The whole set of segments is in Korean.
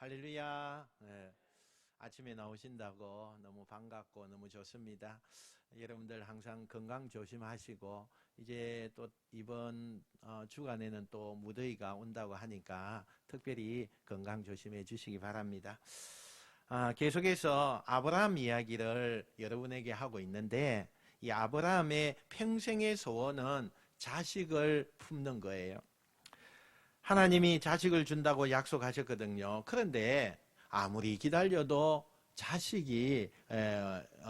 할렐루야. 네, 아침에 나오신다고 너무 반갑고 너무 좋습니다. 여러분들 항상 건강 조심하시고 이제 또 이번 주간에는 또 무더위가 온다고 하니까 특별히 건강 조심해 주시기 바랍니다. 계속해서 아브라함 이야기를 여러분에게 하고 있는데 이 아브라함의 평생의 소원은 자식을 품는 거예요. 하나님이 자식을 준다고 약속하셨거든요. 그런데 아무리 기다려도 자식이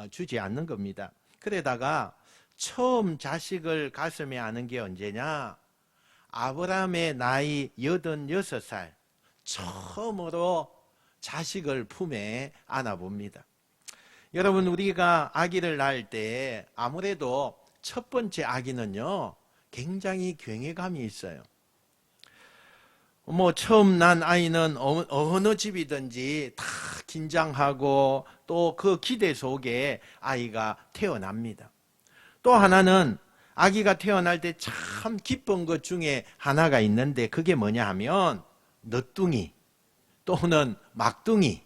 주지 않는 겁니다. 그러다가 처음 자식을 가슴에 안은 게 언제냐? 아브라함의 나이 86살 처음으로 자식을 품에 안아봅니다. 여러분, 우리가 아기를 낳을 때 아무래도 첫 번째 아기는요 굉장히 괴괴감이 있어요. 처음 난 아이는 어느 집이든지 다 긴장하고 또 그 기대 속에 아이가 태어납니다. 또 하나는 아기가 태어날 때 참 기쁜 것 중에 하나가 있는데 그게 뭐냐 하면 늦둥이 또는 막둥이,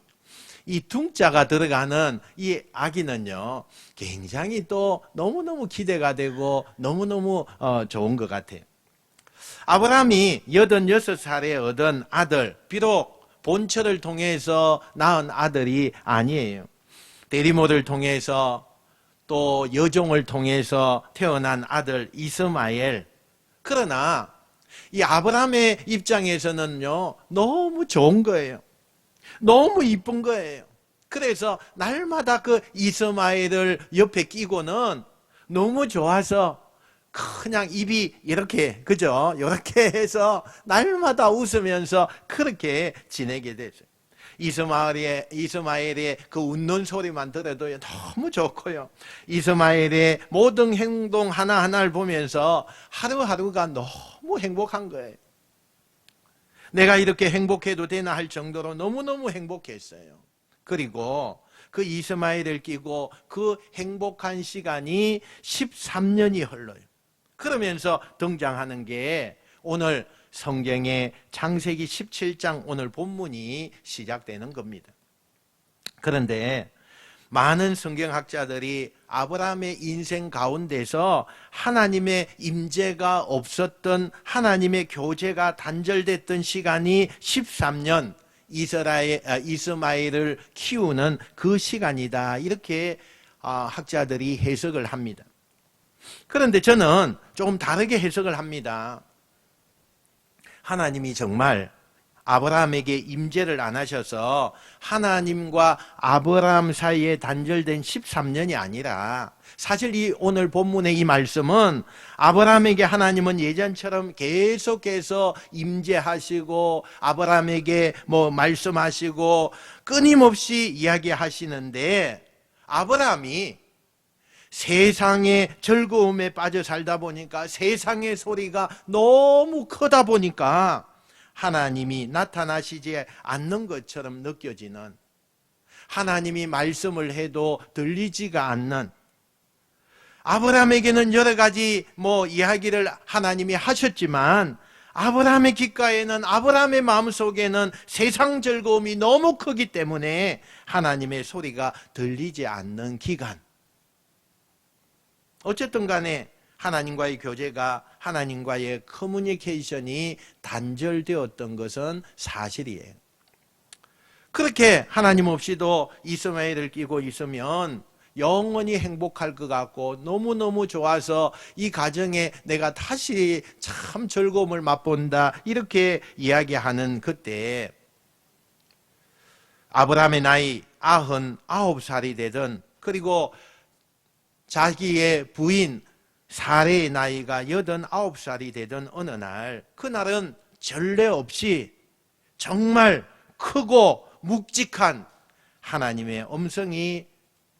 이 둥자가 들어가는 이 아기는요 굉장히 또 너무너무 기대가 되고 너무너무 좋은 것 같아요. 아브라함이 86살에 얻은 아들, 비록 본처를 통해서 낳은 아들이 아니에요. 대리모를 통해서 또 여종을 통해서 태어난 아들 이스마엘. 그러나 이 아브라함의 입장에서는요 너무 좋은 거예요. 너무 이쁜 거예요. 그래서 날마다 그 이스마엘을 옆에 끼고는 너무 좋아서 그냥 입이 이렇게, 그죠? 이렇게 해서 날마다 웃으면서 그렇게 지내게 됐어요. 이스마엘의 그 웃는 소리만 들어도 너무 좋고요. 이스마엘의 모든 행동 하나하나를 보면서 하루하루가 너무 행복한 거예요. 내가 이렇게 행복해도 되나 할 정도로 너무너무 행복했어요. 그리고 그 이스마엘을 끼고 그 행복한 시간이 13년이 흘러요. 그러면서 등장하는 게 오늘 성경의 창세기 17장 오늘 본문이 시작되는 겁니다. 그런데 많은 성경학자들이 아브라함의 인생 가운데서 하나님의 임재가 없었던, 하나님의 교제가 단절됐던 시간이 13년, 이스마엘을 키우는 그 시간이다, 이렇게 학자들이 해석을 합니다. 그런데 저는 조금 다르게 해석을 합니다. 하나님이 정말 아브라함에게 임재를 안 하셔서 하나님과 아브라함 사이에 단절된 13년이 아니라, 사실 이 오늘 본문의 이 말씀은 아브라함에게 하나님은 예전처럼 계속해서 임재하시고 아브라함에게 말씀하시고 끊임없이 이야기하시는데, 아브라함이 세상의 즐거움에 빠져 살다 보니까, 세상의 소리가 너무 크다 보니까 하나님이 나타나시지 않는 것처럼 느껴지는, 하나님이 말씀을 해도 들리지가 않는, 아브라함에게는 여러 가지 이야기를 하나님이 하셨지만 아브라함의 귓가에는, 아브라함의 마음속에는 세상 즐거움이 너무 크기 때문에 하나님의 소리가 들리지 않는 기간. 어쨌든 간에 하나님과의 교제가, 하나님과의 커뮤니케이션이 단절되었던 것은 사실이에요. 그렇게 하나님 없이도 이스마엘을 끼고 있으면 영원히 행복할 것 같고 너무너무 좋아서 이 가정에 내가 다시 참 즐거움을 맛본다, 이렇게 이야기하는 그때 아브라함의 나이 99살이 되던, 그리고 자기의 부인 사레의 나이가 89살이 되던 어느 날, 그날은 전례 없이 정말 크고 묵직한 하나님의 음성이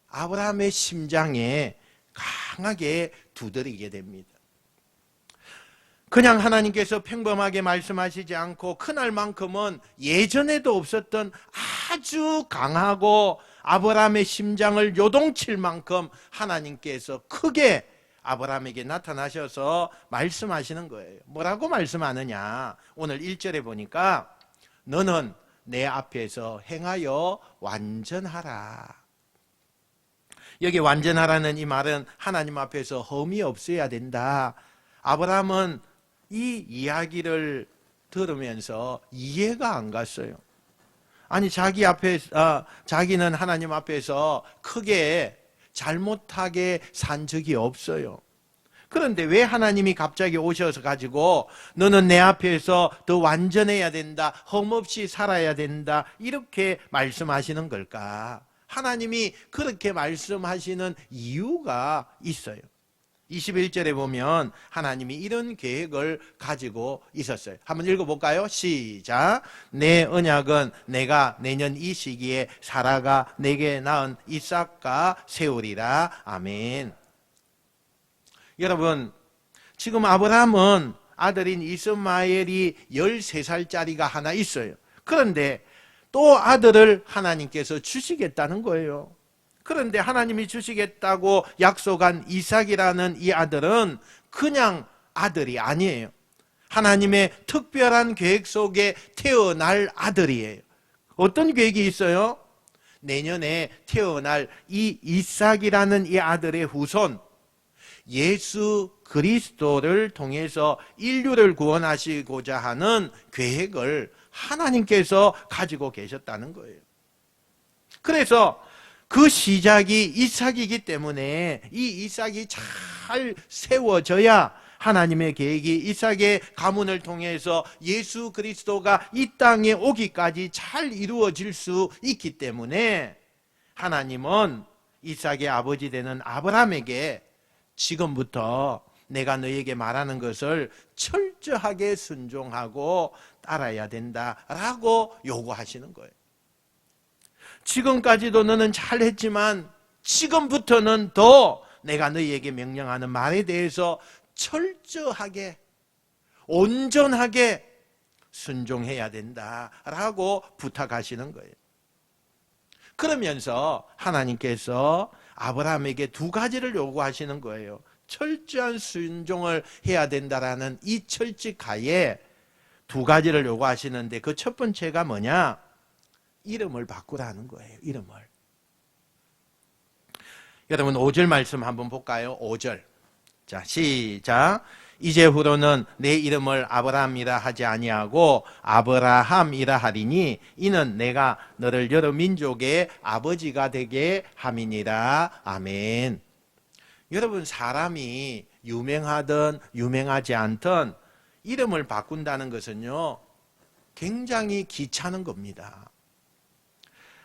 아브라함의 심장에 강하게 두드리게 됩니다. 그냥 하나님께서 평범하게 말씀하시지 않고 그날만큼은 예전에도 없었던 아주 강하고 아브라함의 심장을 요동칠 만큼 하나님께서 크게 아브라함에게 나타나셔서 말씀하시는 거예요. 뭐라고 말씀하느냐? 오늘 1절에 보니까 너는 내 앞에서 행하여 완전하라. 여기 완전하라는 이 말은 하나님 앞에서 흠이 없어야 된다. 아브라함은 이 이야기를 들으면서 이해가 안 갔어요. 아니 자기는 하나님 앞에서 크게 잘못하게 산 적이 없어요. 그런데 왜 하나님이 갑자기 오셔서 가지고 너는 내 앞에서 더 완전해야 된다, 흠없이 살아야 된다, 이렇게 말씀하시는 걸까? 하나님이 그렇게 말씀하시는 이유가 있어요. 21절에 보면 하나님이 이런 계획을 가지고 있었어요. 한번 읽어볼까요? 시작. 내 언약은 내가 내년 이 시기에 사라가 내게 낳은 이삭과 세우리라. 아멘. 여러분, 지금 아브라함은 아들인 이스마엘이 13살짜리가 하나 있어요. 그런데 또 아들을 하나님께서 주시겠다는 거예요. 그런데 하나님이 주시겠다고 약속한 이삭이라는 이 아들은 그냥 아들이 아니에요. 하나님의 특별한 계획 속에 태어날 아들이에요. 어떤 계획이 있어요? 내년에 태어날 이 이삭이라는 이 아들의 후손, 예수 그리스도를 통해서 인류를 구원하시고자 하는 계획을 하나님께서 가지고 계셨다는 거예요. 그래서 그 시작이 이삭이기 때문에 이 이삭이 잘 세워져야 하나님의 계획이 이삭의 가문을 통해서 예수 그리스도가 이 땅에 오기까지 잘 이루어질 수 있기 때문에 하나님은 이삭의 아버지 되는 아브라함에게 지금부터 내가 너에게 말하는 것을 철저하게 순종하고 따라야 된다라고 요구하시는 거예요. 지금까지도 너는 잘했지만 지금부터는 더 내가 너희에게 명령하는 말에 대해서 철저하게 온전하게 순종해야 된다라고 부탁하시는 거예요. 그러면서 하나님께서 아브라함에게 두 가지를 요구하시는 거예요. 철저한 순종을 해야 된다라는 이 철칙하에 두 가지를 요구하시는데 그 첫 번째가 뭐냐? 이름을 바꾸라는 거예요. 이름을. 여러분 5절 말씀 한번 볼까요? 5절. 자, 시작. 이제후로는 내 이름을 아브라함이라 하지 아니하고 아브라함이라 하리니 이는 내가 너를 여러 민족의 아버지가 되게 함이니라. 아멘. 여러분 사람이 유명하든 유명하지 않든 이름을 바꾼다는 것은요 굉장히 귀찮은 겁니다.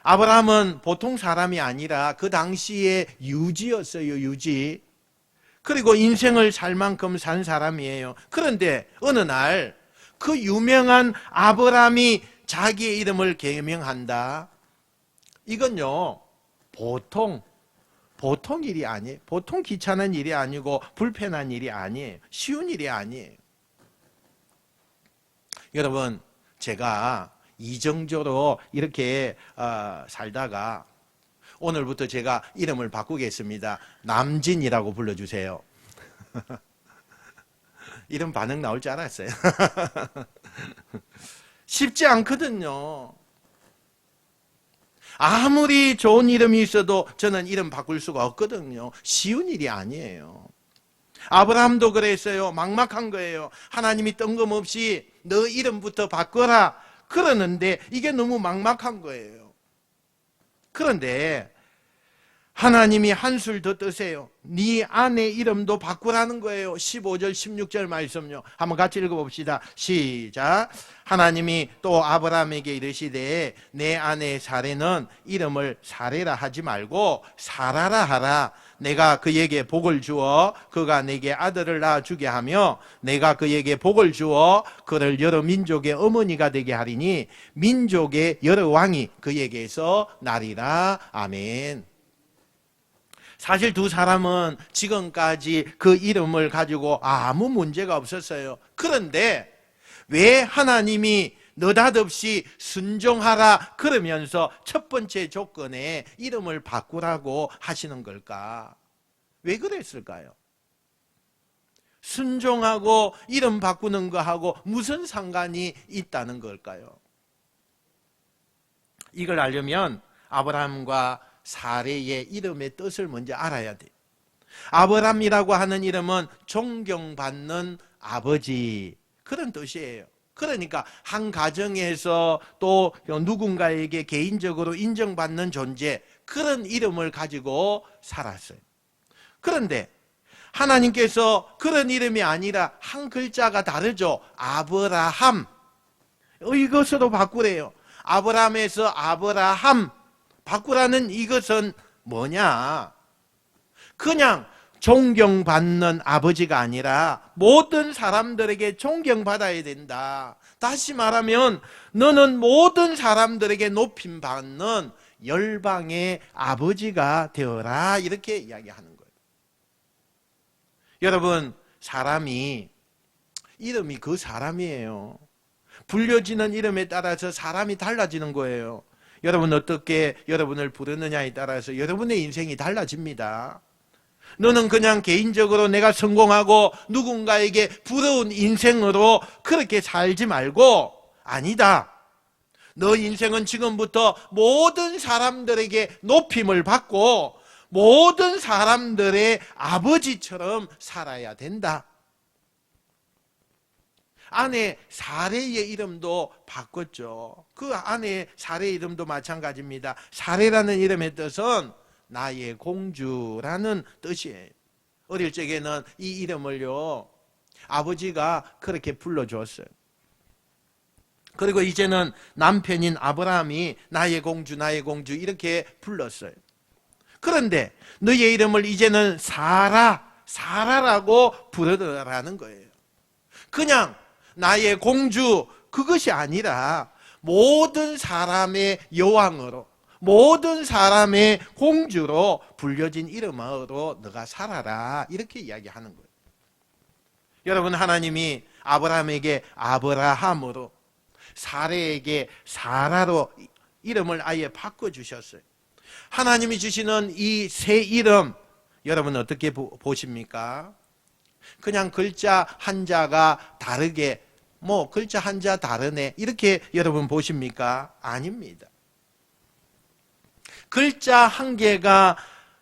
아브라함은 보통 사람이 아니라 그 당시에 유지였어요. 유지. 그리고 인생을 살 만큼 산 사람이에요. 그런데 어느 날 그 유명한 아브라함이 자기의 이름을 개명한다. 이건요 보통 일이 아니에요. 보통 귀찮은 일이 아니고 불편한 일이 아니에요. 쉬운 일이 아니에요. 여러분 제가 이정조로 이렇게 살다가 오늘부터 제가 이름을 바꾸겠습니다. 남진이라고 불러주세요. 이런 반응 나올 줄 알았어요. 쉽지 않거든요. 아무리 좋은 이름이 있어도 저는 이름 바꿀 수가 없거든요. 쉬운 일이 아니에요. 아브라함도 그랬어요. 막막한 거예요. 하나님이 뜬금없이 너 이름부터 바꿔라 그러는데 이게 너무 막막한 거예요. 그런데 하나님이 한술 더 뜨세요. 네 아내 이름도 바꾸라는 거예요. 15절 16절 말씀요. 한번 같이 읽어봅시다. 시작. 하나님이 또 아브라함에게 이르시되 내 아내 사레는 이름을 사레라 하지 말고 사라라 하라. 내가 그에게 복을 주어 그가 내게 아들을 낳아주게 하며 내가 그에게 복을 주어 그를 여러 민족의 어머니가 되게 하리니 민족의 여러 왕이 그에게서 나리라. 아멘. 사실 두 사람은 지금까지 그 이름을 가지고 아무 문제가 없었어요. 그런데 왜 하나님이 느닷없이 순종하라 그러면서 첫 번째 조건에 이름을 바꾸라고 하시는 걸까? 왜 그랬을까요? 순종하고 이름 바꾸는 거하고 무슨 상관이 있다는 걸까요? 이걸 알려면 아브라함과 사레의 이름의 뜻을 먼저 알아야 돼요. 아브라함이라고 하는 이름은 존경받는 아버지, 그런 뜻이에요. 그러니까 한 가정에서 또 누군가에게 개인적으로 인정받는 존재, 그런 이름을 가지고 살았어요. 그런데 하나님께서 그런 이름이 아니라 한 글자가 다르죠. 아브라함, 이것으로 바꾸래요. 아브라함에서 아브라함 바꾸라는 이것은 뭐냐? 그냥 존경받는 아버지가 아니라 모든 사람들에게 존경받아야 된다. 다시 말하면 너는 모든 사람들에게 높임받는 열방의 아버지가 되어라, 이렇게 이야기하는 거예요. 여러분, 사람이 이름이 그 사람이에요. 불려지는 이름에 따라서 사람이 달라지는 거예요. 여러분 어떻게 여러분을 부르느냐에 따라서 여러분의 인생이 달라집니다. 너는 그냥 개인적으로 내가 성공하고 누군가에게 부러운 인생으로 그렇게 살지 말고, 아니다, 너 인생은 지금부터 모든 사람들에게 높임을 받고 모든 사람들의 아버지처럼 살아야 된다. 아내 사레의 이름도 바꿨죠. 그 아내 사레의 이름도 마찬가지입니다. 사레라는 이름의 뜻은 나의 공주라는 뜻이에요. 어릴 적에는 이 이름을요, 아버지가 그렇게 불러주었어요. 그리고 이제는 남편인 아브라함이 나의 공주, 나의 공주 이렇게 불렀어요. 그런데 너의 이름을 이제는 사라라고 부르라는 거예요. 그냥 나의 공주, 그것이 아니라 모든 사람의 여왕으로, 모든 사람의 공주로 불려진 이름으로 너가 살아라, 이렇게 이야기하는 거예요. 여러분, 하나님이 아브라함에게 아브라함으로, 사레에게 사라로 이름을 아예 바꿔주셨어요. 하나님이 주시는 이 새 이름, 여러분 어떻게 보십니까? 그냥 글자 한자가 다르게, 글자 한자 다르네, 이렇게 여러분 보십니까? 아닙니다. 글자 한 개가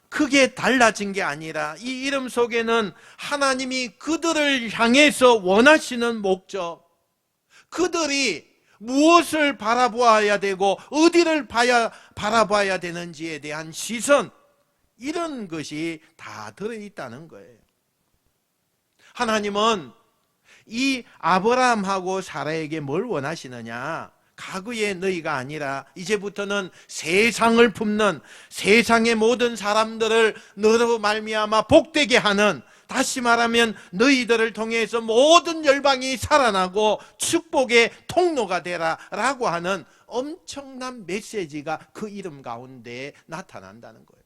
크게 달라진 게 아니라 이 이름 속에는 하나님이 그들을 향해서 원하시는 목적, 그들이 무엇을 바라보아야 되고 어디를 바라봐야 되는지에 대한 시선, 이런 것이 다 들어있다는 거예요. 하나님은 이 아브라함하고 사라에게 뭘 원하시느냐? 과거의 너희가 아니라 이제부터는 세상을 품는, 세상의 모든 사람들을 너로 말미암아 복되게 하는, 다시 말하면 너희들을 통해서 모든 열방이 살아나고 축복의 통로가 되라 라고 하는 엄청난 메시지가 그 이름 가운데 나타난다는 거예요.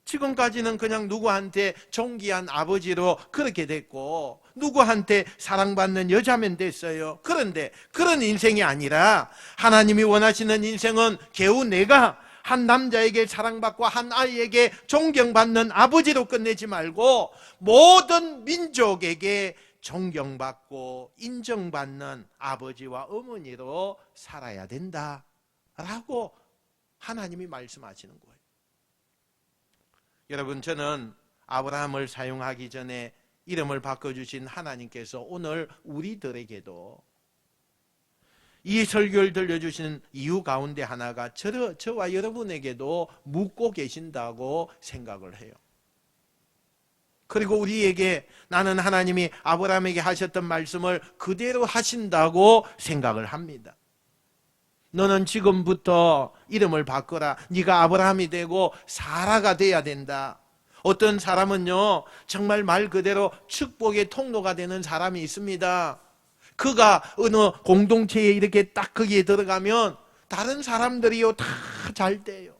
지금까지는 그냥 누구한테 존귀한 아버지로 그렇게 됐고 누구한테 사랑받는 여자면 됐어요. 그런데 그런 인생이 아니라 하나님이 원하시는 인생은 겨우 내가 한 남자에게 사랑받고 한 아이에게 존경받는 아버지로 끝내지 말고 모든 민족에게 존경받고 인정받는 아버지와 어머니로 살아야 된다라고 하나님이 말씀하시는 거예요. 여러분, 저는 아브라함을 사용하기 전에 이름을 바꿔주신 하나님께서 오늘 우리들에게도 이 설교를 들려주신 이유 가운데 하나가 저와 여러분에게도 묻고 계신다고 생각을 해요. 그리고 우리에게 나는 하나님이 아브라함에게 하셨던 말씀을 그대로 하신다고 생각을 합니다. 너는 지금부터 이름을 바꿔라. 네가 아브라함이 되고 사라가 돼야 된다. 어떤 사람은요, 정말 말 그대로 축복의 통로가 되는 사람이 있습니다. 그가 어느 공동체에 이렇게 딱 거기에 들어가면 다른 사람들이요 다 잘 돼요.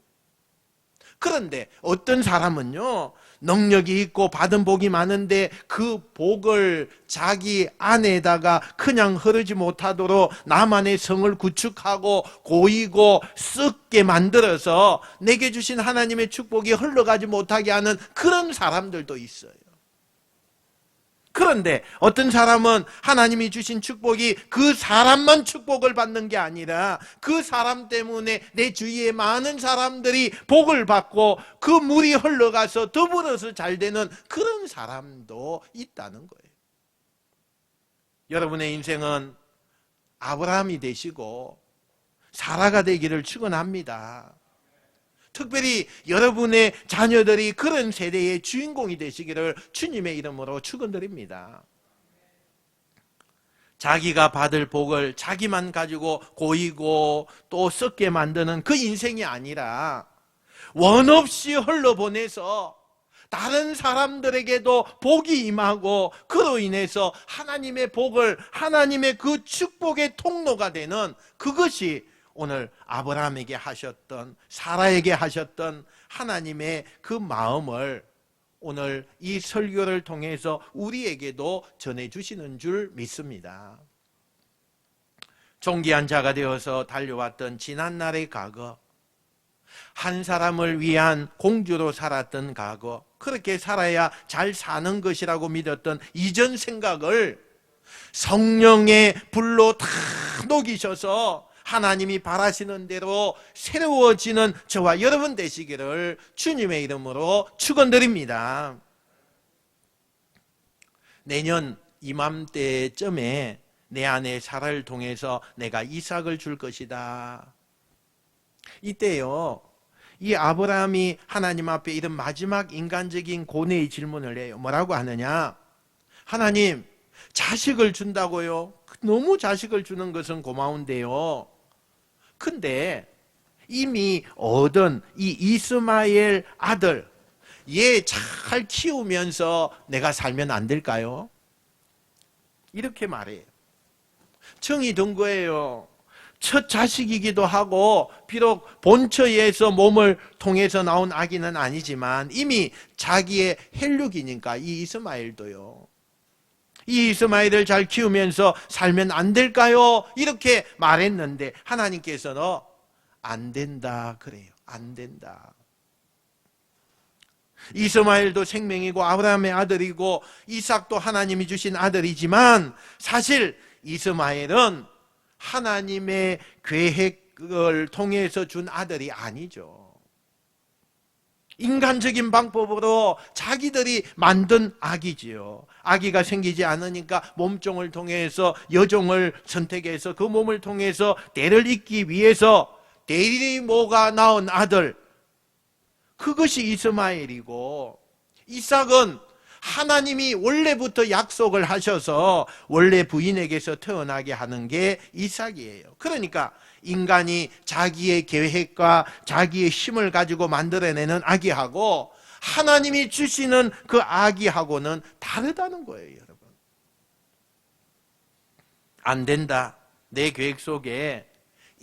그런데 어떤 사람은요, 능력이 있고 받은 복이 많은데 그 복을 자기 안에다가 그냥 흐르지 못하도록 나만의 성을 구축하고 고이고 썩게 만들어서 내게 주신 하나님의 축복이 흘러가지 못하게 하는 그런 사람들도 있어요. 그런데 어떤 사람은 하나님이 주신 축복이 그 사람만 축복을 받는 게 아니라 그 사람 때문에 내 주위에 많은 사람들이 복을 받고 그 물이 흘러가서 더불어서 잘 되는 그런 사람도 있다는 거예요. 여러분의 인생은 아브라함이 되시고 사라가 되기를 축원합니다. 특별히 여러분의 자녀들이 그런 세대의 주인공이 되시기를 주님의 이름으로 축원드립니다. 자기가 받을 복을 자기만 가지고 고이고 또 썩게 만드는 그 인생이 아니라 원 없이 흘러보내서 다른 사람들에게도 복이 임하고 그로 인해서 하나님의 복을, 하나님의 그 축복의 통로가 되는, 그것이 오늘 아브라함에게 하셨던, 사라에게 하셨던 하나님의 그 마음을 오늘 이 설교를 통해서 우리에게도 전해주시는 줄 믿습니다. 존귀한 자가 되어서 달려왔던 지난날의 과거, 한 사람을 위한 공주로 살았던 과거, 그렇게 살아야 잘 사는 것이라고 믿었던 이전 생각을 성령의 불로 다 녹이셔서 하나님이 바라시는 대로 새로워지는 저와 여러분 되시기를 주님의 이름으로 축원드립니다. 내년 이맘때쯤에 내 아내 사라를 통해서 내가 이삭을 줄 것이다. 이때요, 이 아브라함이 하나님 앞에 이런 마지막 인간적인 고뇌의 질문을 해요. 뭐라고 하느냐? 하나님, 자식을 준다고요? 너무 자식을 주는 것은 고마운데요. 근데 이미 얻은 이 이스마엘 아들, 얘 잘 키우면서 내가 살면 안 될까요? 이렇게 말해요. 정이 든 거예요. 첫 자식이기도 하고 비록 본처에서 몸을 통해서 나온 아기는 아니지만 이미 자기의 혈육이니까 이 이스마엘도요. 이 이스마엘을 잘 키우면서 살면 안 될까요? 이렇게 말했는데 하나님께서는 안 된다 그래요. 안 된다. 이스마엘도 생명이고 아브라함의 아들이고 이삭도 하나님이 주신 아들이지만 사실 이스마엘은 하나님의 계획을 통해서 준 아들이 아니죠. 인간적인 방법으로 자기들이 만든 아기지요. 아기가 생기지 않으니까 몸종을 통해서 여종을 선택해서 그 몸을 통해서 대를 잇기 위해서 대리모가 낳은 아들, 그것이 이스마엘이고, 이삭은 하나님이 원래부터 약속을 하셔서 원래 부인에게서 태어나게 하는 게 이삭이에요. 그러니까 인간이 자기의 계획과 자기의 힘을 가지고 만들어내는 아기하고 하나님이 주시는 그 아기하고는 다르다는 거예요, 여러분. 안 된다. 내 계획 속에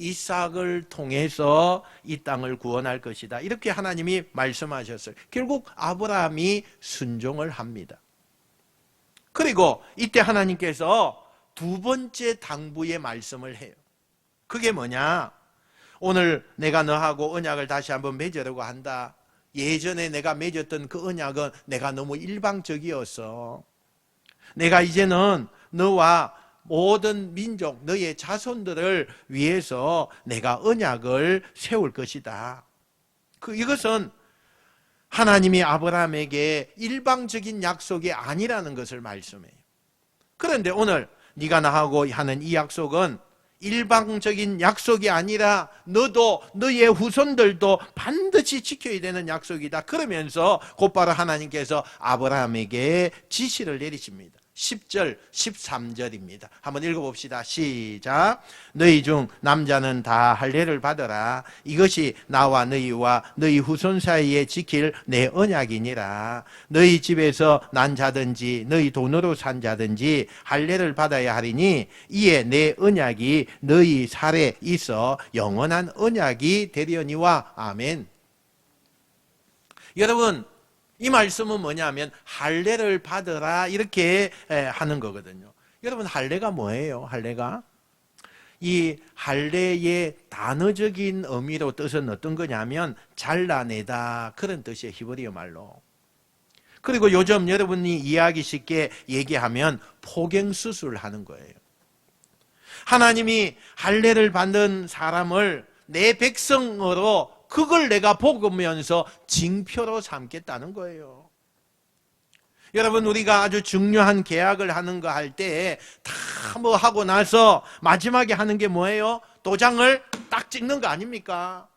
이삭을 통해서 이 땅을 구원할 것이다. 이렇게 하나님이 말씀하셨어요. 결국 아브라함이 순종을 합니다. 그리고 이때 하나님께서 두 번째 당부의 말씀을 해요. 그게 뭐냐? 오늘 내가 너하고 언약을 다시 한번 맺으려고 한다. 예전에 내가 맺었던 그 언약은 내가 너무 일방적이었어. 내가 이제는 너와 모든 민족, 너의 자손들을 위해서 내가 언약을 세울 것이다. 이것은 하나님이 아브라함에게 일방적인 약속이 아니라는 것을 말씀해요. 그런데 오늘 네가 나하고 하는 이 약속은 일방적인 약속이 아니라 너도 너의 후손들도 반드시 지켜야 되는 약속이다. 그러면서 곧바로 하나님께서 아브라함에게 지시를 내리십니다. 10절, 13절입니다. 한번 읽어봅시다. 시작. 너희 중 남자는 다 할례를 받으라. 이것이 나와 너희와 너희 후손 사이에 지킬 내 언약이니라. 너희 집에서 난 자든지 너희 돈으로 산 자든지 할례를 받아야 하리니 이에 내 언약이 너희 살에 있어 영원한 언약이 되려니와. 아멘. 여러분, 이 말씀은 뭐냐면 할례를 받으라 이렇게 하는 거거든요. 여러분, 할례가 뭐예요? 할례가? 이 할례의 단어적인 의미로 뜻은 어떤 거냐면 잘라내다, 그런 뜻이에요. 히브리어 말로. 그리고 요즘 여러분이 이해하기 쉽게 얘기하면 포경수술을 하는 거예요. 하나님이 할례를 받는 사람을 내 백성으로 그걸 내가 복으면서 징표로 삼겠다는 거예요. 여러분, 우리가 아주 중요한 계약을 하는 거 할 때 다 뭐 하고 나서 마지막에 하는 게 뭐예요? 도장을 딱 찍는 거 아닙니까?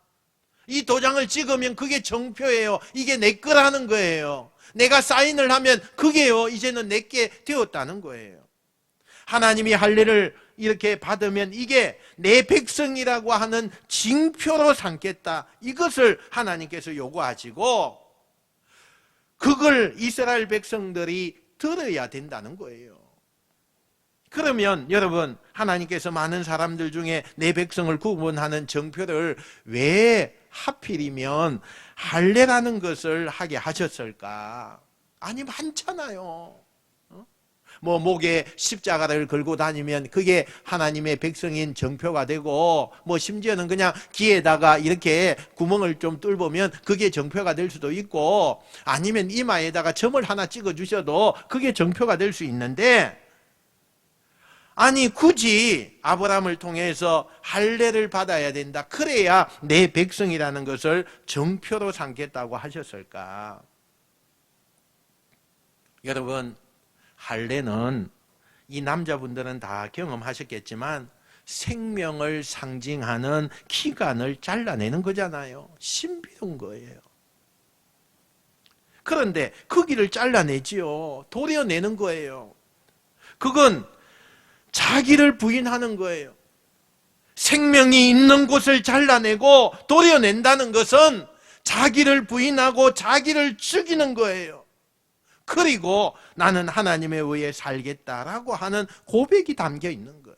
이 도장을 찍으면 그게 정표예요. 이게 내 거라는 거예요. 내가 사인을 하면 그게요, 이제는 내게 되었다는 거예요. 하나님이 할례를 이렇게 받으면 이게 내 백성이라고 하는 징표로 삼겠다. 이것을 하나님께서 요구하시고 그걸 이스라엘 백성들이 들어야 된다는 거예요. 그러면 여러분, 하나님께서 많은 사람들 중에 내 백성을 구분하는 정표를 왜 하필이면 할례라는 것을 하게 하셨을까? 아니, 많잖아요. 뭐 목에 십자가를 걸고 다니면 그게 하나님의 백성인 정표가 되고, 뭐 심지어는 그냥 귀에다가 이렇게 구멍을 좀 뚫으면 그게 정표가 될 수도 있고, 아니면 이마에다가 점을 하나 찍어 주셔도 그게 정표가 될 수 있는데, 아니 굳이 아브라함을 통해서 할례를 받아야 된다, 그래야 내 백성이라는 것을 정표로 삼겠다고 하셨을까? 여러분, 할례는 이 남자분들은 다 경험하셨겠지만 생명을 상징하는 기관을 잘라내는 거잖아요. 신비로운 거예요. 그런데 그 길을 잘라내지요. 도려내는 거예요. 그건 자기를 부인하는 거예요. 생명이 있는 곳을 잘라내고 도려낸다는 것은 자기를 부인하고 자기를 죽이는 거예요. 그리고 나는 하나님에 의해 살겠다라고 하는 고백이 담겨 있는 거예요.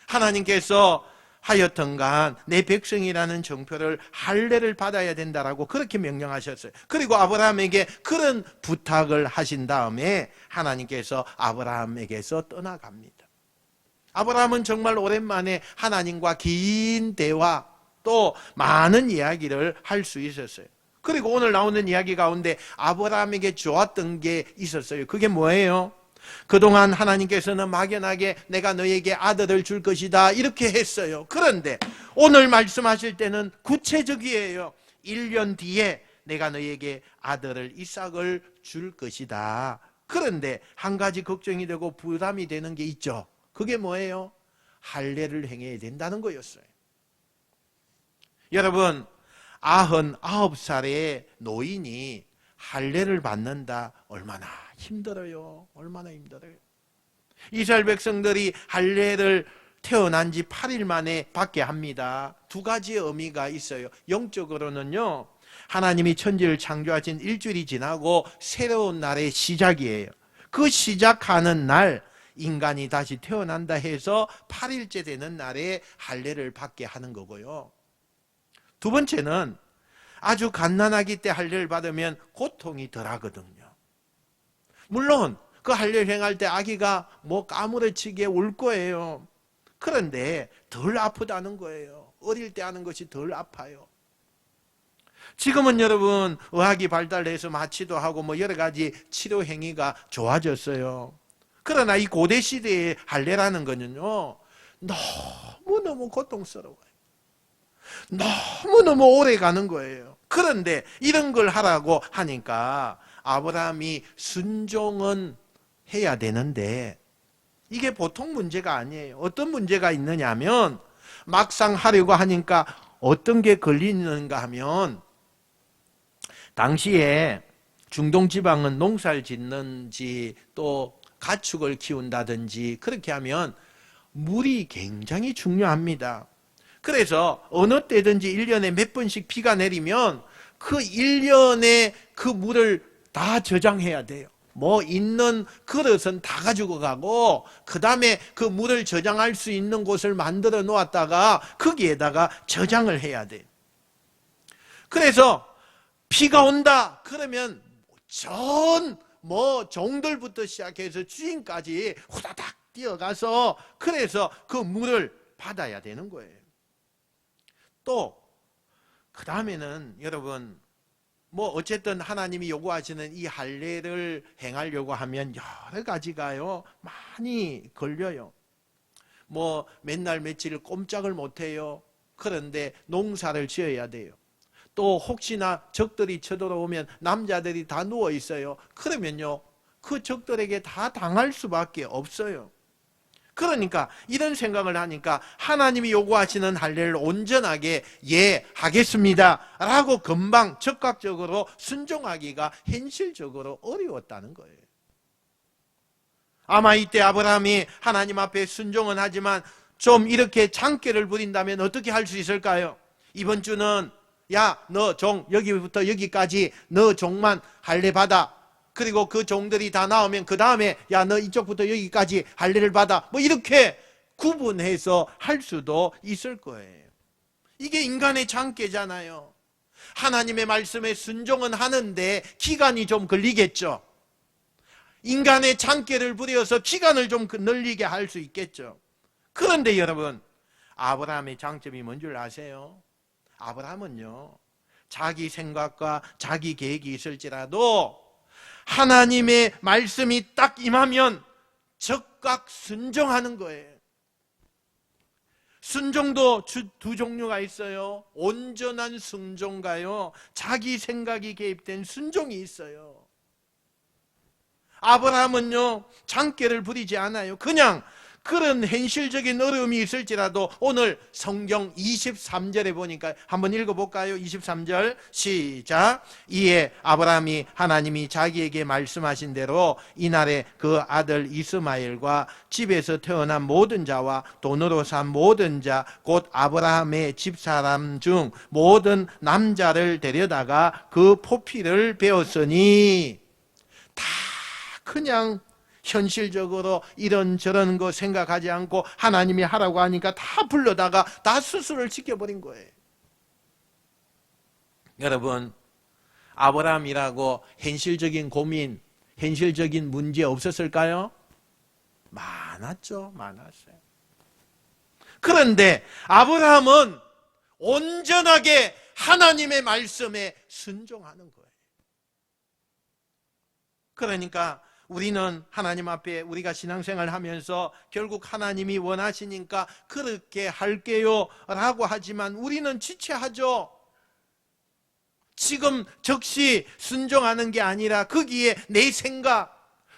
하나님께서 하여튼간 내 백성이라는 정표를 할례를 받아야 된다라고 그렇게 명령하셨어요. 그리고 아브라함에게 그런 부탁을 하신 다음에 하나님께서 아브라함에게서 떠나갑니다. 아브라함은 정말 오랜만에 하나님과 긴 대화, 또 많은 이야기를 할 수 있었어요. 그리고 오늘 나오는 이야기 가운데 아브라함에게 좋았던 게 있었어요. 그게 뭐예요? 그동안 하나님께서는 막연하게 내가 너에게 아들을 줄 것이다 이렇게 했어요. 그런데 오늘 말씀하실 때는 구체적이에요. 1년 뒤에 내가 너에게 아들을 이삭을 줄 것이다. 그런데 한 가지 걱정이 되고 부담이 되는 게 있죠. 그게 뭐예요? 할례를 행해야 된다는 거였어요. 여러분, 99살의 노인이 할례를 받는다, 얼마나 힘들어요. 얼마나 힘들어요. 이스라엘 백성들이 할례를 태어난 지 8일 만에 받게 합니다. 두 가지의 의미가 있어요. 영적으로는요, 하나님이 천지를 창조하신 일주일이 지나고 새로운 날의 시작이에요. 그 시작하는 날 인간이 다시 태어난다 해서 8일째 되는 날에 할례를 받게 하는 거고요. 두 번째는 아주 갓난아기 때 할례를 받으면 고통이 덜하거든요. 물론 그 할례를 행할 때 아기가 뭐 까무러치게 울 거예요. 그런데 덜 아프다는 거예요. 어릴 때 하는 것이 덜 아파요. 지금은 여러분 의학이 발달해서 마취도 하고 뭐 여러 가지 치료 행위가 좋아졌어요. 그러나 이 고대 시대의 할례라는 거는요, 너무너무 고통스러워요. 너무너무 오래 가는 거예요. 그런데 이런 걸 하라고 하니까 아브라함이 순종은 해야 되는데 이게 보통 문제가 아니에요. 어떤 문제가 있느냐 하면 막상 하려고 하니까 어떤 게 걸리는가 하면, 당시에 중동 지방은 농사를 짓는지 또 가축을 키운다든지 그렇게 하면 물이 굉장히 중요합니다. 그래서 어느 때든지 1년에 몇 번씩 비가 내리면 그 1년에 그 물을 다 저장해야 돼요. 뭐 있는 그릇은 다 가지고 가고 그 다음에 그 물을 저장할 수 있는 곳을 만들어 놓았다가 거기에다가 저장을 해야 돼요. 그래서 비가 온다 그러면 종들부터 시작해서 주인까지 후다닥 뛰어가서 그래서 그 물을 받아야 되는 거예요. 또 그 다음에는 여러분 뭐 어쨌든 하나님이 요구하시는 이 할례를 행하려고 하면 여러 가지가요 많이 걸려요. 뭐 맨날 며칠 꼼짝을 못해요. 그런데 농사를 지어야 돼요. 또 혹시나 적들이 쳐들어오면 남자들이 다 누워 있어요. 그러면요 그 적들에게 다 당할 수밖에 없어요. 그러니까 이런 생각을 하니까 하나님이 요구하시는 할례를 온전하게 하겠습니다 라고 금방 즉각적으로 순종하기가 현실적으로 어려웠다는 거예요. 아마 이때 아브라함이 하나님 앞에 순종은 하지만 좀 이렇게 장깨를 부린다면 어떻게 할 수 있을까요? 이번 주는 야, 너 종 여기부터 여기까지 너 종만 할례 받아. 그리고 그 종들이 다 나오면 그 다음에 야, 너 이쪽부터 여기까지 할례를 받아. 뭐 이렇게 구분해서 할 수도 있을 거예요. 이게 인간의 장깨잖아요. 하나님의 말씀에 순종은 하는데 기간이 좀 걸리겠죠. 인간의 장깨를 부려서 기간을 좀 늘리게 할 수 있겠죠. 그런데 여러분, 아브라함의 장점이 뭔 줄 아세요? 아브라함은요, 자기 생각과 자기 계획이 있을지라도 하나님의 말씀이 딱 임하면 즉각 순종하는 거예요. 순종도 두 종류가 있어요. 온전한 순종과요, 자기 생각이 개입된 순종이 있어요. 아브라함은요 장깨를 부리지 않아요. 그냥 그런 현실적인 어려움이 있을지라도 오늘 성경 23절에 보니까 한번 읽어볼까요? 23절 시작. 이에 아브라함이 하나님이 자기에게 말씀하신 대로 이날에 그 아들 이스마엘과 집에서 태어난 모든 자와 돈으로 산 모든 자 곧 아브라함의 집사람 중 모든 남자를 데려다가 그 포피를 베었으니, 다 그냥 현실적으로 이런저런 거 생각하지 않고 하나님이 하라고 하니까 다 불러다가 다 수술을 시켜버린 거예요. 여러분, 아브라함이라고 현실적인 고민, 현실적인 문제 없었을까요? 많았죠. 많았어요. 그런데 아브라함은 온전하게 하나님의 말씀에 순종하는 거예요. 그러니까 우리는 하나님 앞에 우리가 신앙생활 하면서 결국 하나님이 원하시니까 그렇게 할게요 라고 하지만 우리는 지체하죠. 지금 즉시 순종하는 게 아니라 거기에 내 생각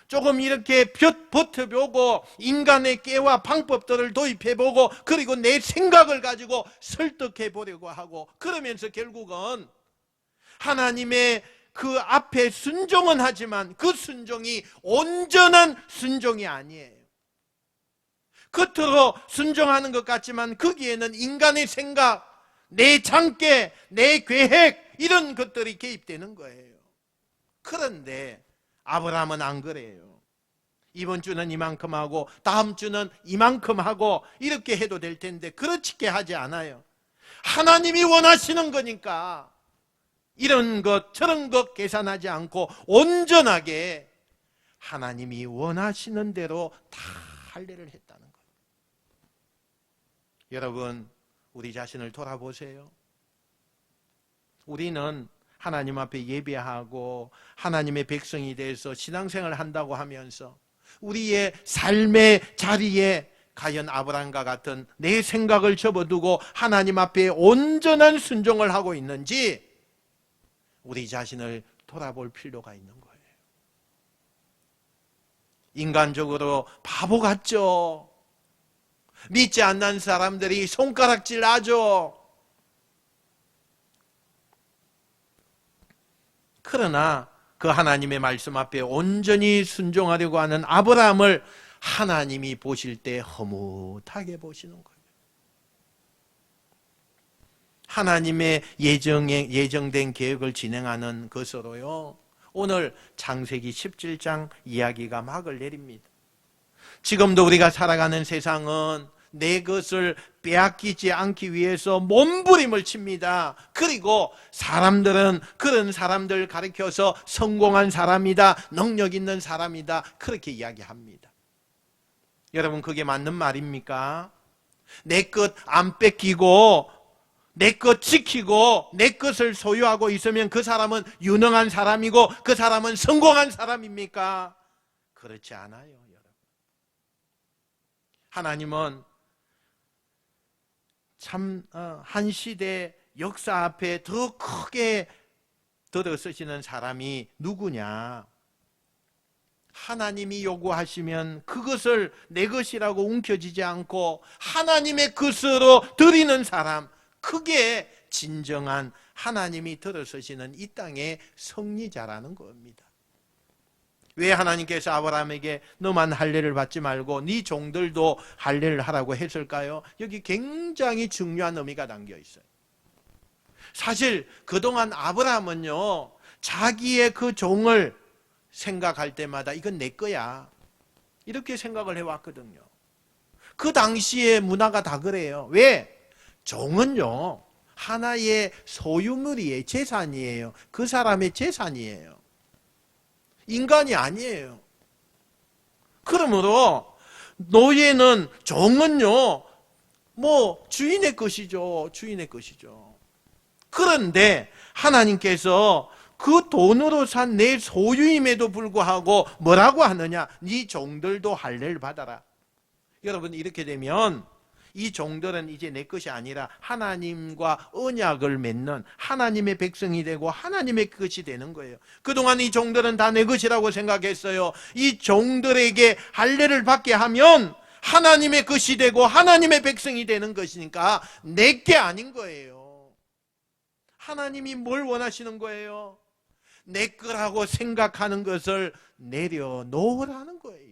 조금 이렇게 버텨보고 인간의 깨와 방법들을 도입해보고 그리고 내 생각을 가지고 설득해보려고 하고, 그러면서 결국은 하나님의 그 앞에 순종은 하지만 그 순종이 온전한 순종이 아니에요. 겉으로 순종하는 것 같지만 거기에는 인간의 생각, 내 장깨, 내 계획 이런 것들이 개입되는 거예요. 그런데 아브라함은 안 그래요. 이번 주는 이만큼 하고 다음 주는 이만큼 하고 이렇게 해도 될 텐데 그렇게 하지 않아요. 하나님이 원하시는 거니까 이런 것 저런 것 계산하지 않고 온전하게 하나님이 원하시는 대로 다 할례를 했다는 거예요. 여러분, 우리 자신을 돌아보세요. 우리는 하나님 앞에 예배하고 하나님의 백성이 돼서 신앙생활을 한다고 하면서 우리의 삶의 자리에 과연 아브라함과 같은 내 생각을 접어두고 하나님 앞에 온전한 순종을 하고 있는지 우리 자신을 돌아볼 필요가 있는 거예요. 인간적으로 바보 같죠. 믿지 않는 사람들이 손가락질 하죠. 그러나 그 하나님의 말씀 앞에 온전히 순종하려고 하는 아브라함을 하나님이 보실 때 허무하게 보시는 거예요. 하나님의 예정된 계획을 진행하는 것으로요, 오늘 창세기 17장 이야기가 막을 내립니다. 지금도 우리가 살아가는 세상은 내 것을 빼앗기지 않기 위해서 몸부림을 칩니다. 그리고 사람들은 그런 사람들 가리켜서 성공한 사람이다, 능력 있는 사람이다, 그렇게 이야기합니다. 여러분, 그게 맞는 말입니까? 내 것 안 뺏기고 내 것 지키고 내 것을 소유하고 있으면 그 사람은 유능한 사람이고 그 사람은 성공한 사람입니까? 그렇지 않아요, 여러분. 하나님은 참 한 시대 역사 앞에 더 크게 들어서시는 사람이 누구냐? 하나님이 요구하시면 그것을 내 것이라고 움켜쥐지 않고 하나님의 것으로 드리는 사람, 그게 진정한 하나님이 들어서시는 이 땅의 승리자라는 겁니다. 왜 하나님께서 아브라함에게 너만 할례를 받지 말고 네 종들도 할례를 하라고 했을까요? 여기 굉장히 중요한 의미가 담겨 있어요. 사실 그동안 아브라함은요, 자기의 그 종을 생각할 때마다 이건 내 거야, 이렇게 생각을 해왔거든요. 그 당시의 문화가 다 그래요. 왜? 종은요, 하나의 소유물이에요. 재산이에요. 그 사람의 재산이에요. 인간이 아니에요. 그러므로 노예는, 종은요, 주인의 것이죠. 주인의 것이죠. 그런데 하나님께서 그 돈으로 산 내 소유임에도 불구하고 뭐라고 하느냐? 네 종들도 할례를 받아라. 여러분, 이렇게 되면 이 종들은 이제 내 것이 아니라 하나님과 언약을 맺는 하나님의 백성이 되고 하나님의 것이 되는 거예요. 그동안 이 종들은 다 내 것이라고 생각했어요. 이 종들에게 할례를 받게 하면 하나님의 것이 되고 하나님의 백성이 되는 것이니까 내게 아닌 거예요. 하나님이 뭘 원하시는 거예요? 내 거라고 생각하는 것을 내려놓으라는 거예요.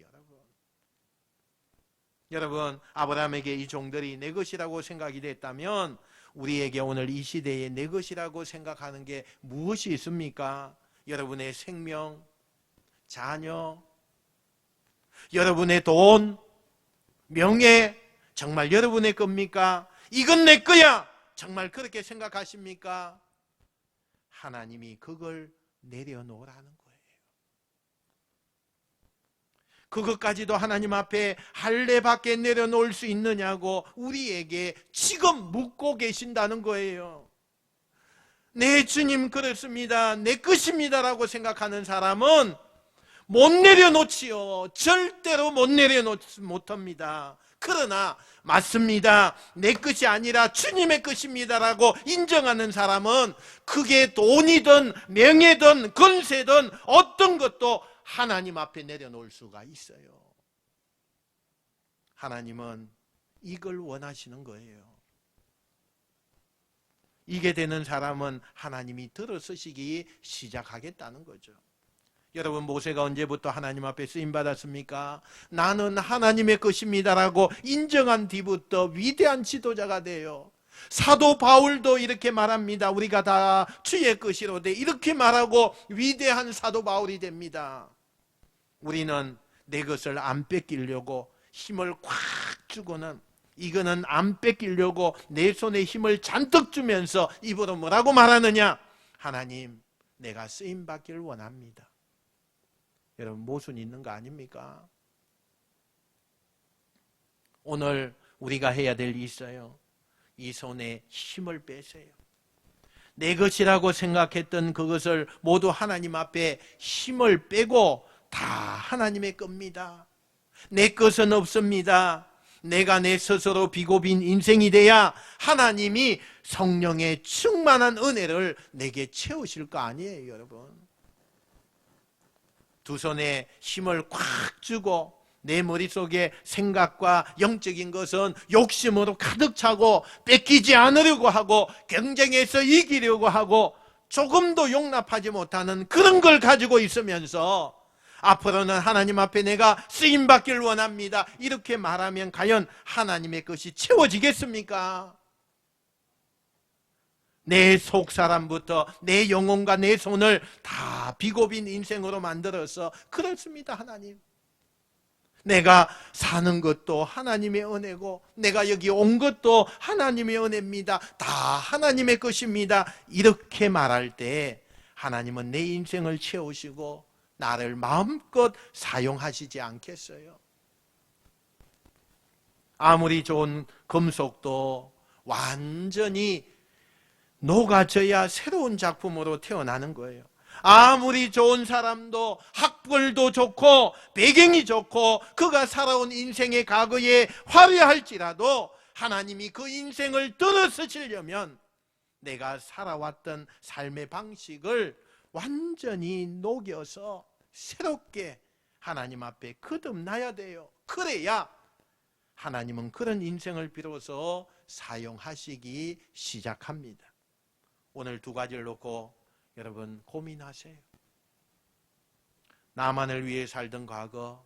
여러분, 아브라함에게 이 종들이 내 것이라고 생각이 됐다면 우리에게 오늘 이 시대에 내 것이라고 생각하는 게 무엇이 있습니까? 여러분의 생명, 자녀, 여러분의 돈, 명예, 정말 여러분의 겁니까? 이건 내 거야! 정말 그렇게 생각하십니까? 하나님이 그걸 내려놓으라는 거예요. 그것까지도 하나님 앞에 할례밖에 내려놓을 수 있느냐고 우리에게 지금 묻고 계신다는 거예요. 네, 주님 그렇습니다, 내 것입니다라고 생각하는 사람은 못 내려놓지요. 절대로 못 내려놓지 못합니다. 그러나 맞습니다, 내 것이 아니라 주님의 것입니다라고 인정하는 사람은 그게 돈이든 명예든 권세든 어떤 것도 하나님 앞에 내려놓을 수가 있어요. 하나님은 이걸 원하시는 거예요. 이게 되는 사람은 하나님이 들어서시기 시작하겠다는 거죠. 여러분, 모세가 언제부터 하나님 앞에 쓰임받았습니까? 나는 하나님의 것입니다라고 인정한 뒤부터 위대한 지도자가 돼요. 사도 바울도 이렇게 말합니다. 우리가 다 주의 것이로되, 이렇게 말하고 위대한 사도 바울이 됩니다. 우리는 내 것을 안 뺏기려고 힘을 꽉 주고는, 이거는 안 뺏기려고 내 손에 힘을 잔뜩 주면서 입으로 뭐라고 말하느냐? 하나님, 내가 쓰임받기를 원합니다. 여러분, 모순이 있는 거 아닙니까? 오늘 우리가 해야 될 일이 있어요. 이 손에 힘을 빼세요. 내 것이라고 생각했던 그것을 모두 하나님 앞에 힘을 빼고 다 하나님의 겁니다. 내 것은 없습니다. 내가 내 스스로 비고빈 인생이 돼야 하나님이 성령의 충만한 은혜를 내게 채우실 거 아니에요, 여러분. 두 손에 힘을 꽉 주고 내 머릿속에 생각과 영적인 것은 욕심으로 가득 차고 뺏기지 않으려고 하고 경쟁해서 이기려고 하고 조금도 용납하지 못하는 그런 걸 가지고 있으면서 앞으로는 하나님 앞에 내가 쓰임받기를 원합니다, 이렇게 말하면 과연 하나님의 것이 채워지겠습니까? 내 속사람부터 내 영혼과 내 손을 다 비고빈 인생으로 만들어서, 그렇습니다, 하나님. 내가 사는 것도 하나님의 은혜고 내가 여기 온 것도 하나님의 은혜입니다. 다 하나님의 것입니다. 이렇게 말할 때 하나님은 내 인생을 채우시고 나를 마음껏 사용하시지 않겠어요? 아무리 좋은 금속도 완전히 녹아져야 새로운 작품으로 태어나는 거예요. 아무리 좋은 사람도 학벌도 좋고 배경이 좋고 그가 살아온 인생의 과거에 화려할지라도 하나님이 그 인생을 들어서시려면 내가 살아왔던 삶의 방식을 완전히 녹여서 새롭게 하나님 앞에 거듭나야 돼요. 그래야 하나님은 그런 인생을 비로소 사용하시기 시작합니다. 오늘 두 가지를 놓고 여러분 고민하세요. 나만을 위해 살던 과거,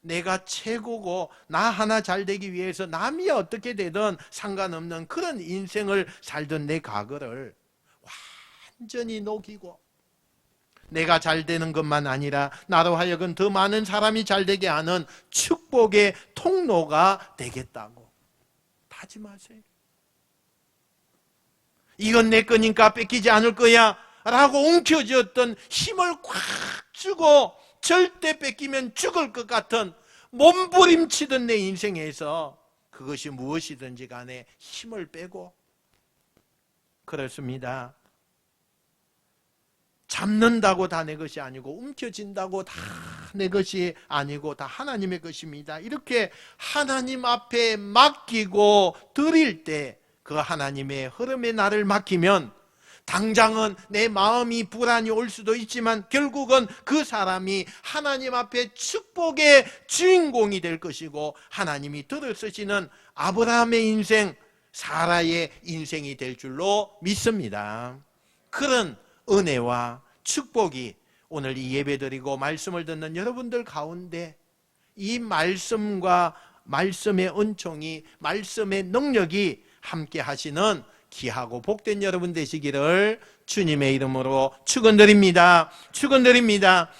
내가 최고고 나 하나 잘 되기 위해서 남이 어떻게 되든 상관없는 그런 인생을 살던 내 과거를 완전히 녹이고 내가 잘 되는 것만 아니라 나로 하여금 더 많은 사람이 잘 되게 하는 축복의 통로가 되겠다고 다짐하세요. 이건 내 거니까 뺏기지 않을 거야 라고 움켜쥐었던 힘을 꽉 주고 절대 뺏기면 죽을 것 같은 몸부림치던 내 인생에서 그것이 무엇이든지 간에 힘을 빼고, 그렇습니다. 잡는다고 다 내 것이 아니고 움켜쥔다고 다 내 것이 아니고 다 하나님의 것입니다. 이렇게 하나님 앞에 맡기고 드릴 때 그 하나님의 흐름에 나를 맡기면 당장은 내 마음이 불안이 올 수도 있지만 결국은 그 사람이 하나님 앞에 축복의 주인공이 될 것이고 하나님이 들어쓰시는 아브라함의 인생, 사라의 인생이 될 줄로 믿습니다. 그런 은혜와 축복이 오늘 이 예배드리고 말씀을 듣는 여러분들 가운데 이 말씀과 말씀의 은총이, 말씀의 능력이 함께 하시는 귀하고 복된 여러분 되시기를 주님의 이름으로 축원드립니다. 축원드립니다.